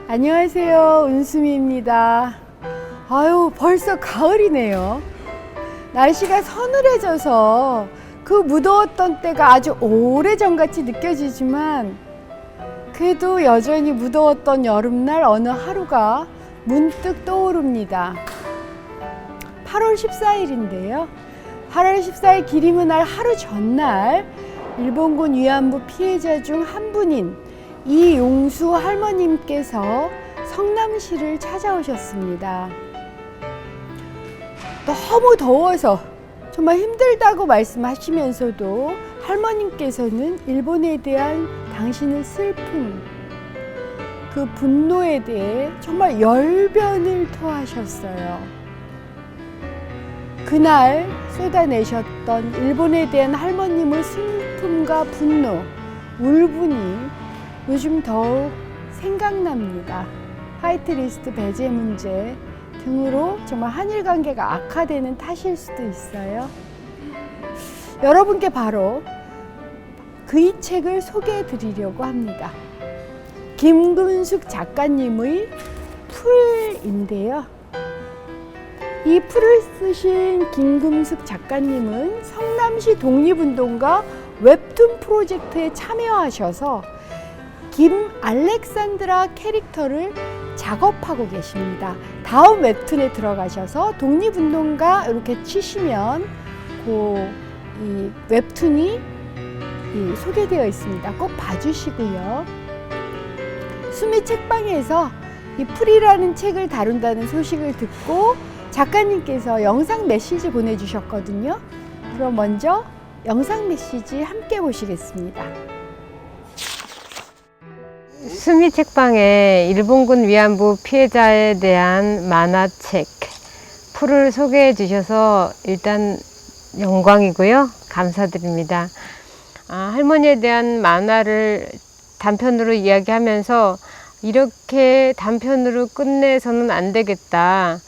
안녕하세요, 은수미입니다. 아유, 벌써 가을이네요. 날씨가 서늘해져서 그 무더웠던 때가 아주 오래전같이 느껴지지만 그래도 여전히 무더웠던 여름날 어느 하루가 문득 떠오릅니다. 8월 14일인데요. 8월 14일 기리문날 하루 전날 일본군 위안부 피해자 중 한 분인 이용수 할머님께서 성남시를 찾아오셨습니다. 너무 더워서 정말 힘들다고 말씀하시면서도 할머님께서는 일본에 대한 당신의 슬픔, 그 분노에 대해 정말 열변을 토하셨어요. 그날 쏟아내셨던 일본에 대한 할머님의 슬픔과 분노, 울분이 요즘 더욱 생각납니다. 화이트리스트 배제 문제 등으로 정말 한일 관계가 악화되는 탓일 수도 있어요. 여러분께 바로 그 책을 소개해 드리려고 합니다. 김근숙 작가님의 풀인데요. 이 풀을 쓰신 김근숙 작가님은 성남시 독립운동가 웹툰 프로젝트에 참여하셔서 김 알렉산드라 캐릭터를 작업하고 계십니다. 다음 웹툰에 들어가셔서 독립운동가 이렇게 치시면 이 웹툰이 소개되어 있습니다. 꼭 봐주시고요. 수미 책방에서 이 풀이라는 책을 다룬다는 소식을 듣고 작가님께서 영상 메시지 보내주셨거든요. 그럼 먼저 영상 메시지 함께 보시겠습니다. 수미 책방에 일본군 위안부 피해자에 대한 만화책 풀을 소개해 주셔서 일단 영광이고요. 감사드립니다. 할머니에 대한 만화를 단편으로 이야기하면서 이렇게 단편으로 끝내서는 안 되겠다.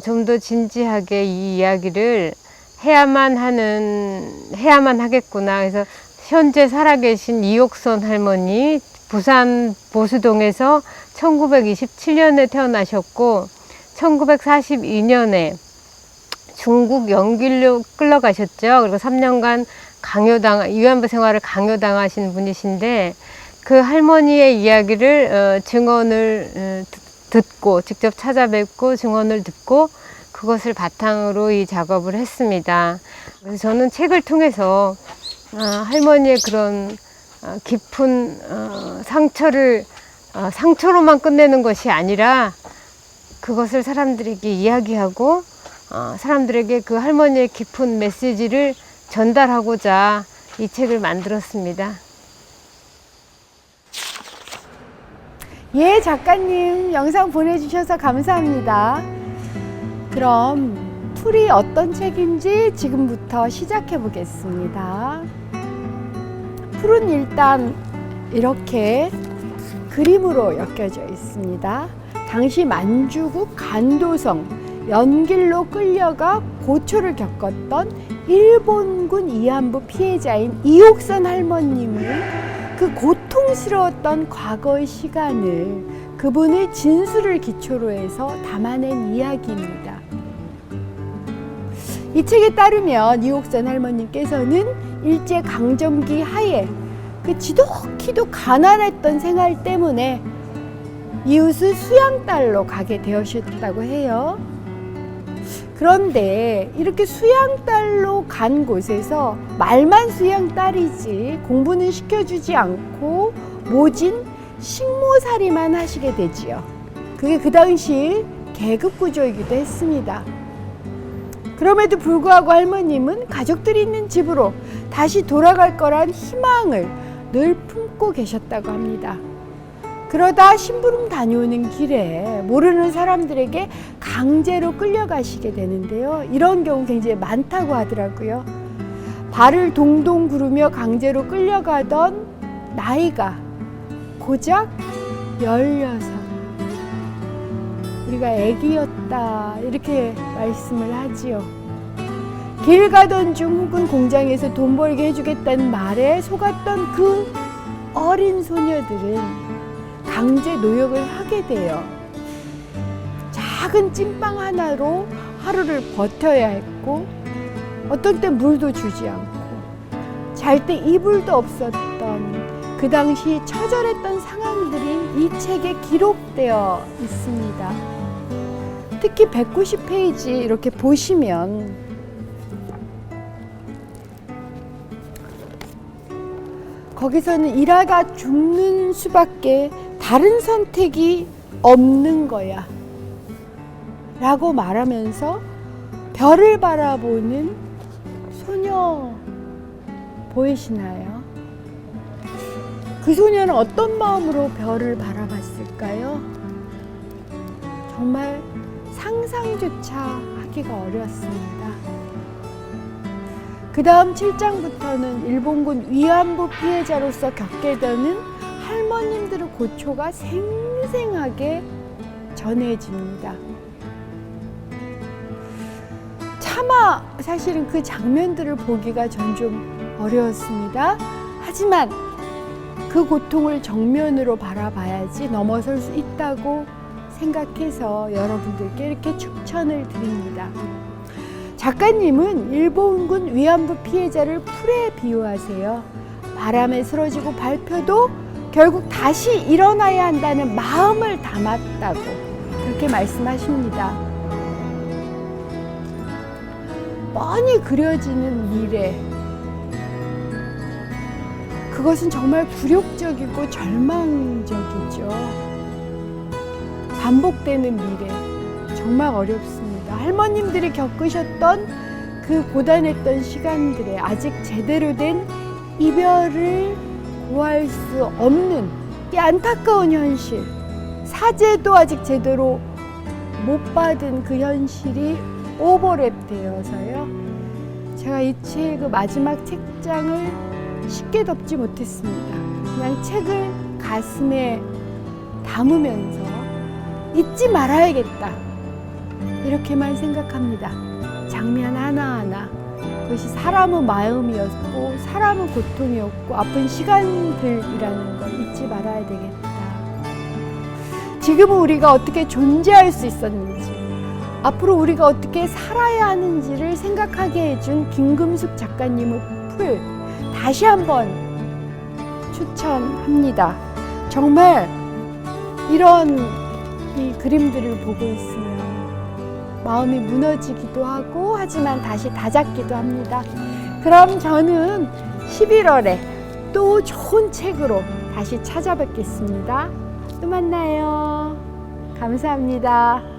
좀 더 진지하게 이 이야기를 해야만 하겠구나. 그래서 현재 살아계신 이옥선 할머니, 부산 보수동에서 1927년에 태어나셨고 1942년에 중국 연길로 끌려가셨죠. 그리고 3년간 위안부 생활을 강요당하신 분이신데 그 할머니의 이야기를 증언을 듣고 직접 찾아뵙고 증언을 듣고 그것을 바탕으로 이 작업을 했습니다. 그래서 저는 책을 통해서 할머니의 그런 깊은 상처를 상처로만 끝내는 것이 아니라 그것을 사람들에게 이야기하고 사람들에게 그 할머니의 깊은 메시지를 전달하고자 이 책을 만들었습니다. 예, 작가님 영상 보내주셔서 감사합니다. 그럼 풀이 어떤 책인지 지금부터 시작해 보겠습니다. 풀은 일단 이렇게 그림으로 엮여져 있습니다. 당시 만주국 간도성 연길로 끌려가 고초를 겪었던 일본군 위안부 피해자인 이옥선 할머님의 그 고통스러웠던 과거의 시간을 그분의 진술을 기초로 해서 담아낸 이야기입니다. 이 책에 따르면 이옥선 할머님께서는 일제강점기 하에 그 지독히도 가난했던 생활 때문에 이웃을 수양딸로 가게 되셨다고 해요. 그런데 이렇게 수양딸로 간 곳에서 말만 수양딸이지 공부는 시켜주지 않고 모진 식모살이만 하시게 되지요. 그게 그 당시 계급구조이기도 했습니다. 그럼에도 불구하고 할머님은 가족들이 있는 집으로 다시 돌아갈 거란 희망을 늘 품고 계셨다고 합니다. 그러다 심부름 다녀오는 길에 모르는 사람들에게 강제로 끌려가시게 되는데요. 이런 경우 굉장히 많다고 하더라고요. 발을 동동 구르며 강제로 끌려가던 나이가 고작 16. 우리가 애기였다 이렇게 말씀을 하지요. 길 가던 중 혹은 공장에서 돈 벌게 해주겠다는 말에 속았던 그 어린 소녀들은 강제 노역을 하게 돼요. 작은 찐빵 하나로 하루를 버텨야 했고, 어떤 때 물도 주지 않고, 잘 때 이불도 없었던 그 당시 처절했던 상황들이 이 책에 기록되어 있습니다. 특히 190페이지 이렇게 보시면 거기서는 일하다 죽는 수밖에 다른 선택이 없는 거야 라고 말하면서 별을 바라보는 소녀 보이시나요? 그 소녀는 어떤 마음으로 별을 바라봤을까요? 정말 상상조차 하기가 어려웠습니다. 그 다음 7장부터는 일본군 위안부 피해자로서 겪게 되는 할머님들의 고초가 생생하게 전해집니다. 차마 사실은 그 장면들을 보기가 전 좀 어려웠습니다. 하지만 그 고통을 정면으로 바라봐야지 넘어설 수 있다고 생각해서 여러분들께 이렇게 추천을 드립니다. 작가님은 일본군 위안부 피해자를 풀에 비유하세요. 바람에 쓰러지고 밟혀도 결국 다시 일어나야 한다는 마음을 담았다고 그렇게 말씀하십니다. 뻔히 그려지는 미래, 그것은 정말 굴욕적이고 절망적이죠. 반복되는 미래, 정말 어렵습니다. 할머님들이 겪으셨던 그 고단했던 시간들에 아직 제대로 된 이별을 구할 수 없는 이 안타까운 현실, 사죄도 아직 제대로 못 받은 그 현실이 오버랩 되어서요. 제가 이 책 마지막 책장을 쉽게 덮지 못했습니다. 그냥 책을 가슴에 담으면서 잊지 말아야겠다, 이렇게만 생각합니다. 장면 하나하나 그것이 사람의 마음이었고 사람의 고통이었고 아픈 시간들이라는 걸 잊지 말아야 되겠다. 지금은 우리가 어떻게 존재할 수 있었는지, 앞으로 우리가 어떻게 살아야 하는지를 생각하게 해준 김금숙 작가님의 풀, 다시 한번 추천합니다. 정말 이런 이 그림들을 보고 있으면 마음이 무너지기도 하고 하지만 다시 다잡기도 합니다. 그럼 저는 11월에 또 좋은 책으로 다시 찾아뵙겠습니다. 또 만나요. 감사합니다.